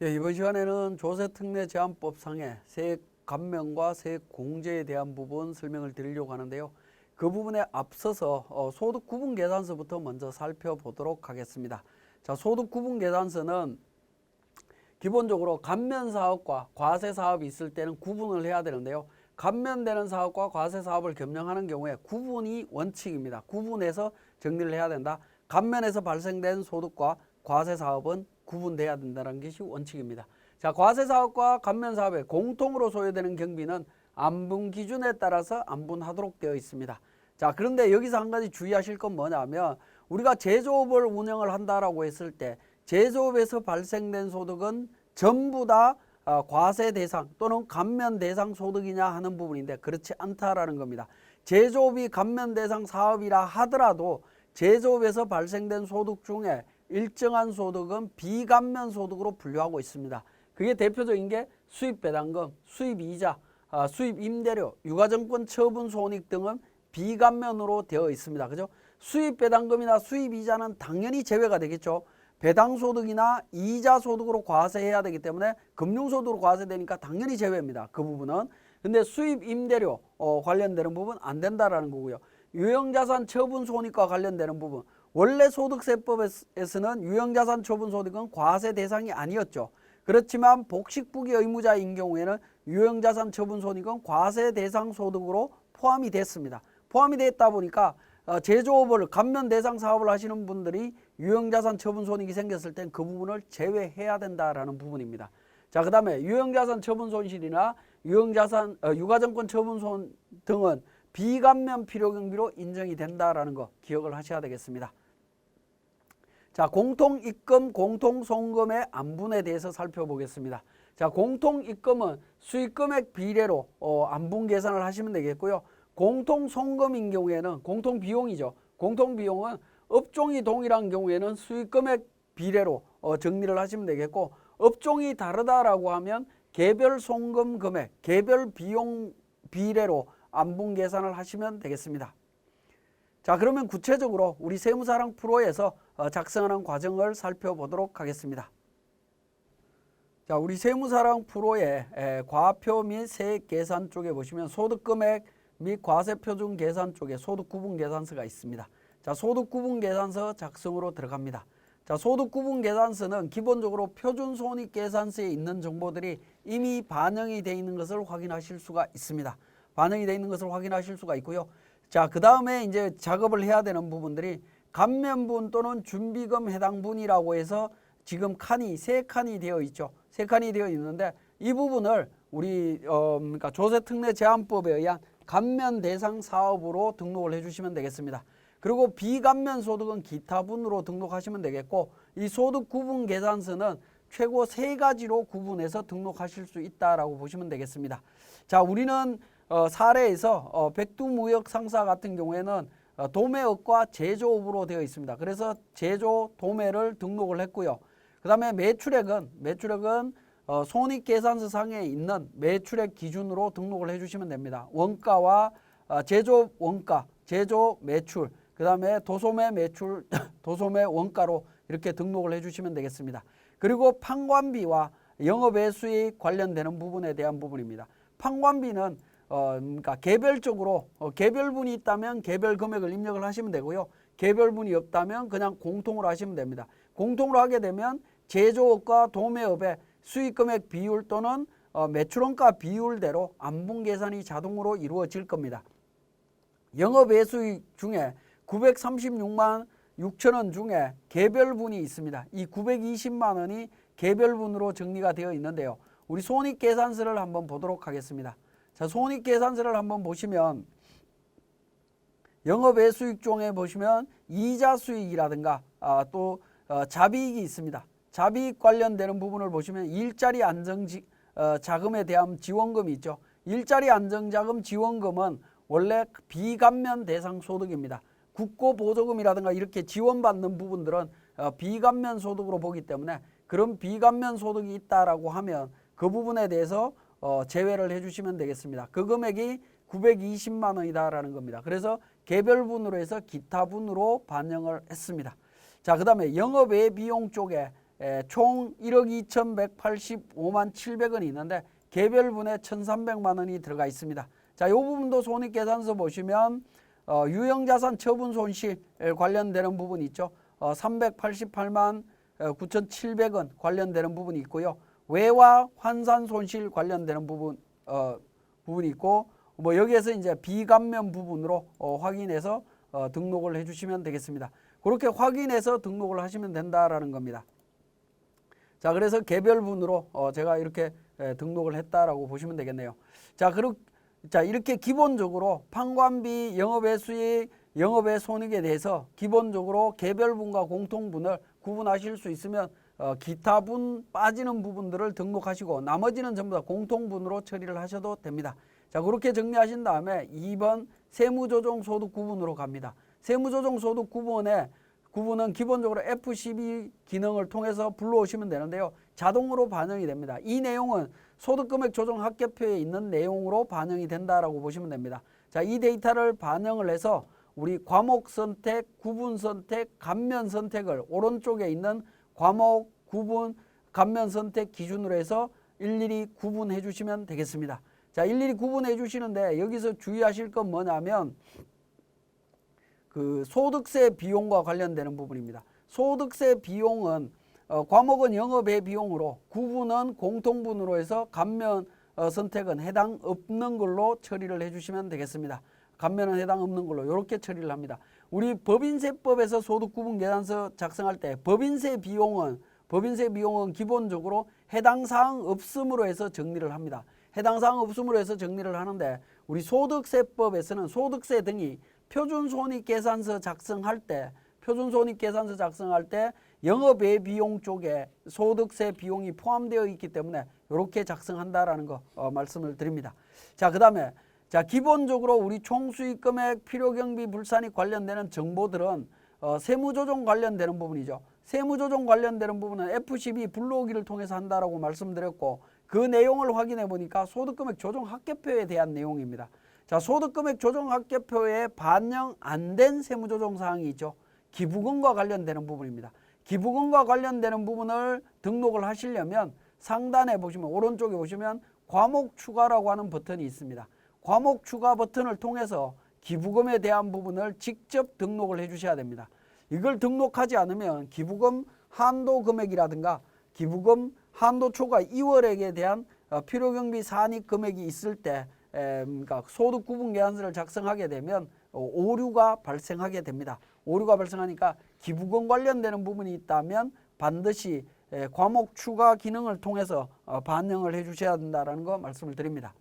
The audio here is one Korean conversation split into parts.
예, 이번 시간에는 조세특례제한법상의 세액 감면과 세액 공제에 대한 부분 설명을 드리려고 하는데요. 그 부분에 앞서서 소득 구분 계산서부터 먼저 살펴보도록 하겠습니다. 자, 소득 구분 계산서는 기본적으로 감면 사업과 과세 사업이 있을 때는 구분을 해야 되는데요. 감면되는 사업과 과세 사업을 겸용하는 경우에 구분이 원칙입니다. 구분해서 정리를 해야 된다. 감면에서 발생된 소득과 과세 사업은 구분돼야 된다는 것이 원칙입니다. 자, 과세 사업과 감면 사업에 공통으로 소요되는 경비는 안분 기준에 따라서 안분하도록 되어 있습니다. 자, 그런데 여기서 한 가지 주의하실 건 뭐냐면 우리가 제조업을 운영을 한다라고 했을 때 제조업에서 발생된 소득은 전부 다 과세 대상 또는 감면 대상 소득이냐 하는 부분인데 그렇지 않다라는 겁니다. 제조업이 감면 대상 사업이라 하더라도 제조업에서 발생된 소득 중에 일정한 소득은 비감면 소득으로 분류하고 있습니다. 그게 대표적인 게 수입배당금, 수입이자, 수입임대료, 유가증권 처분 손익 등은 비감면으로 되어 있습니다. 그죠? 수입배당금이나 수입이자는 당연히 제외가 되겠죠. 배당소득이나 이자소득으로 과세해야 되기 때문에 금융소득으로 과세되니까 당연히 제외입니다. 그 부분은. 근데 수입임대료 관련되는 부분 안 된다라는 거고요. 유형자산 처분 손익과 관련되는 부분. 원래 소득세법에서는 유형자산 처분 손익은 과세 대상이 아니었죠. 그렇지만 복식부기 의무자인 경우에는 유형자산 처분 손익은 과세 대상 소득으로 포함이 됐습니다. 포함이 됐다 보니까 제조업을 감면 대상 사업을 하시는 분들이 유형자산 처분 손익이 생겼을 땐 그 부분을 제외해야 된다라는 부분입니다. 자, 그 다음에 유형자산 처분 손실이나 유가증권 처분 손 등은 비감면 필요경비로 인정이 된다라는 거 기억을 하셔야 되겠습니다. 자, 공통입금, 공통송금의 안분에 대해서 살펴보겠습니다. 자, 공통입금은 수익금액 비례로 안분 계산을 하시면 되겠고요. 공통송금인 경우에는 공통비용이죠. 공통비용은 업종이 동일한 경우에는 수익금액 비례로 정리를 하시면 되겠고, 업종이 다르다라고 하면 개별 송금 금액, 개별 비용 비례로 안분 계산을 하시면 되겠습니다. 자, 그러면 구체적으로 우리 세무사랑 프로에서 작성하는 과정을 살펴보도록 하겠습니다. 자, 우리 세무사랑 프로의 과표 및 세액 계산 쪽에 보시면 소득금액 및 과세표준 계산 쪽에 소득구분 계산서가 있습니다. 자, 소득구분 계산서 작성으로 들어갑니다. 자, 소득구분 계산서는 기본적으로 표준손익계산서에 있는 정보들이 이미 반영이 되어 있는 것을 확인하실 수가 있습니다. 반영이 되어 있는 것을 확인하실 수가 있고요. 자, 그 다음에 이제 작업을 해야 되는 부분들이 감면분 또는 준비금 해당분이라고 해서 지금 칸이 세 칸이 되어 있죠. 세 칸이 되어 있는데 이 부분을 우리 그러니까 조세특례제한법에 의한 감면 대상 사업으로 등록을 해주시면 되겠습니다. 그리고 비감면 소득은 기타분으로 등록하시면 되겠고, 이 소득 구분 계산서는 최고 3가지로 구분해서 등록하실 수 있다라고 보시면 되겠습니다. 자, 우리는 사례에서 백두무역 상사 같은 경우에는 도매업과 제조업으로 되어 있습니다. 그래서 제조, 도매를 등록을 했고요. 그 다음에 매출액은 손익계산서 상에 있는 매출액 기준으로 등록을 해주시면 됩니다. 원가와 제조 원가, 제조 매출, 그 다음에 도소매 매출, 도소매 원가로 이렇게 등록을 해주시면 되겠습니다. 그리고 판관비와 영업외수익 관련되는 부분에 대한 부분입니다. 판관비는 그러니까 개별적으로 개별분이 있다면 개별 금액을 입력을 하시면 되고요. 개별분이 없다면 그냥 공통으로 하시면 됩니다. 공통으로 하게 되면 제조업과 도매업의 수익금액 비율 또는 매출원가 비율대로 안분 계산이 자동으로 이루어질 겁니다. 영업외수익 중에 936만 6천 원 중에 개별분이 있습니다. 이 920만 원이 개별분으로 정리가 되어 있는데요. 우리 손익계산서를 한번 보도록 하겠습니다. 자, 손익계산서를 한번 보시면 영업외수익 중에 보시면 이자수익이라든가 또 자비익이 있습니다. 자비익 관련되는 부분을 보시면 일자리 안정자금에 대한 지원금이 있죠. 일자리 안정자금 지원금은 원래 비감면 대상 소득입니다. 국고보조금이라든가 이렇게 지원받는 부분들은 비감면 소득으로 보기 때문에 그런 비감면 소득이 있다라고 하면 그 부분에 대해서 제외를 해주시면 되겠습니다. 그 금액이 920만 원이다라는 겁니다. 그래서 개별분으로 해서 기타분으로 반영을 했습니다. 자, 그 다음에 영업외 비용 쪽에 총 1억 2,185만 700원이 있는데 개별분에 1,300만 원이 들어가 있습니다. 자, 이 부분도 손익계산서 보시면 유형자산 처분 손실 관련되는 부분이 있죠. 388만 9,700원 관련되는 부분이 있고요. 외화 환산 손실 관련되는 부분이 있고, 뭐 여기에서 이제 비감면 부분으로 확인해서 등록을 해주시면 되겠습니다. 그렇게 확인해서 등록을 하시면 된다라는 겁니다. 자, 그래서 개별분으로 제가 이렇게 등록을 했다라고 보시면 되겠네요. 자, 이렇게 기본적으로 판관비, 영업외 수익, 영업외 손익에 대해서 기본적으로 개별분과 공통분을 구분하실 수 있으면 기타 분 빠지는 부분들을 등록하시고 나머지는 전부 다 공통분으로 처리를 하셔도 됩니다. 자, 그렇게 정리하신 다음에 2번 세무조정 소득 구분으로 갑니다. 세무조정 소득 구분은 기본적으로 F12 기능을 통해서 불러오시면 되는데요. 자동으로 반영이 됩니다. 이 내용은 소득금액 조정 합계표에 있는 내용으로 반영이 된다라고 보시면 됩니다. 자, 이 데이터를 반영을 해서 우리 과목 선택, 구분 선택, 감면 선택을 오른쪽에 있는 과목, 구분, 감면 선택 기준으로 해서 일일이 구분해 주시면 되겠습니다. 자, 일일이 구분해 주시는데 여기서 주의하실 건 뭐냐면 그 소득세 비용과 관련되는 부분입니다. 소득세 비용은 과목은 영업외 비용으로, 구분은 공통분으로 해서 감면 선택은 해당 없는 걸로 처리를 해주시면 되겠습니다. 감면은 해당 없는 걸로 이렇게 처리를 합니다. 우리 법인세법에서 소득구분계산서 작성할 때 법인세 비용은 기본적으로 해당 사항 없음으로 해서 정리를 합니다. 해당 사항 없음으로 해서 정리를 하는데 우리 소득세법에서는 소득세 등이 표준손익계산서 작성할 때 영업외 비용 쪽에 소득세 비용이 포함되어 있기 때문에 이렇게 작성한다라는 거 말씀을 드립니다. 자, 그다음에 기본적으로 우리 총수익금액, 필요경비, 불산익 관련되는 정보들은 세무조정 관련되는 부분이죠. 세무조정 관련되는 부분은 F12 불러오기를 통해서 한다라고 말씀드렸고 그 내용을 확인해 보니까 소득금액 조정 합계표에 대한 내용입니다. 자, 소득금액 조정 합계표에 반영 안 된 세무조정 사항이 있죠. 기부금과 관련되는 부분입니다. 기부금과 관련되는 부분을 등록을 하시려면 상단에 보시면 오른쪽에 보시면 과목 추가라고 하는 버튼이 있습니다. 과목 추가 버튼을 통해서 기부금에 대한 부분을 직접 등록을 해 주셔야 됩니다. 이걸 등록하지 않으면 기부금 한도 금액이라든가 기부금 한도 초과 2월액에 대한 필요경비 산입 금액이 있을 때 그러니까 소득구분계산서를 작성하게 되면 오류가 발생하게 됩니다. 오류가 발생하니까 기부금 관련되는 부분이 있다면 반드시 과목 추가 기능을 통해서 반영을 해 주셔야 된다는 거 말씀을 드립니다.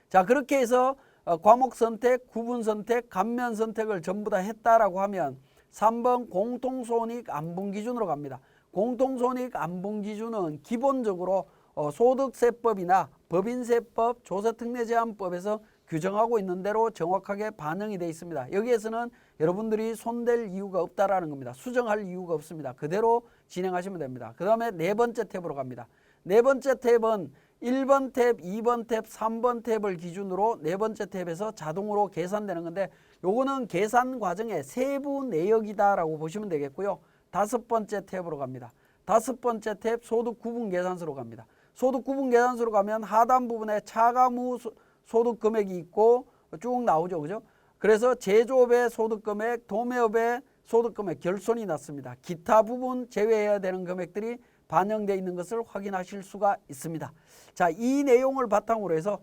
자, 그렇게 해서 과목 선택, 구분 선택, 감면 선택을 전부 다 했다라고 하면 3번 공통손익 안분 기준으로 갑니다. 공통손익 안분 기준은 기본적으로 소득세법이나 법인세법, 조세특례제한법에서 규정하고 있는 대로 정확하게 반영이 되어 있습니다. 여기에서는 여러분들이 손댈 이유가 없다라는 겁니다. 수정할 이유가 없습니다. 그대로 진행하시면 됩니다. 그 다음에 네 번째 탭으로 갑니다. 네 번째 탭은 1번 탭, 2번 탭, 3번 탭을 기준으로 네 번째 탭에서 자동으로 계산되는 건데 요거는 계산 과정의 세부 내역이다라고 보시면 되겠고요. 다섯 번째 탭으로 갑니다. 다섯 번째 탭 소득구분계산서로 갑니다. 소득구분계산서로 가면 하단 부분에 차가무 소득금액이 있고 쭉 나오죠. 그죠? 그래서 제조업의 소득금액, 도매업의 소득금액 결손이 났습니다. 기타 부분 제외해야 되는 금액들이 반영되어 있는 것을 확인하실 수가 있습니다. 자, 이 내용을 바탕으로 해서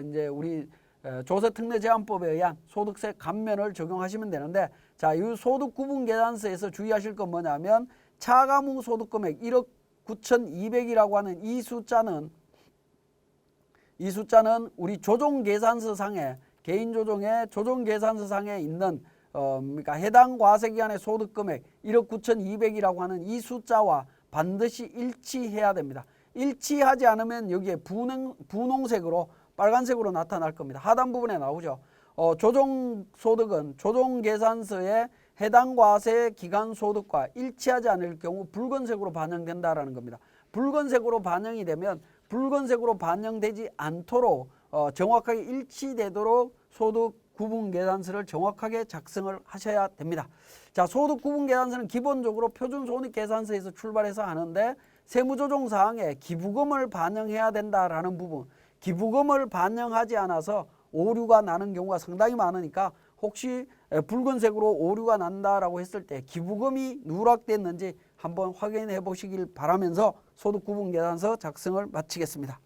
이제 우리 조세특례제한법에 의한 소득세 감면을 적용하시면 되는데, 자, 이 소득구분계산서에서 주의하실 건 뭐냐면 차가무 소득금액 1억 9,200이라고 하는 이 숫자는 우리 조정계산서상에 개인조정의 조정계산서상에 있는 그러니까 해당 과세기간의 소득금액 1억 9,200이라고 하는 이 숫자와 반드시 일치해야 됩니다. 일치하지 않으면 여기에 분홍색으로 빨간색으로 나타날 겁니다. 하단 부분에 나오죠. 조정소득은 조정계산서에 해당 과세 기간 소득과 일치하지 않을 경우 붉은색으로 반영된다라는 겁니다. 붉은색으로 반영이 되면 붉은색으로 반영되지 않도록 정확하게 일치되도록 소득 구분계산서를 정확하게 작성을 하셔야 됩니다. 자, 소득구분계산서는 기본적으로 표준손익계산서에서 출발해서 하는데 세무조정사항에 기부금을 반영해야 된다라는 부분, 기부금을 반영하지 않아서 오류가 나는 경우가 상당히 많으니까 혹시 붉은색으로 오류가 난다라고 했을 때 기부금이 누락됐는지 한번 확인해 보시길 바라면서 소득구분계산서 작성을 마치겠습니다.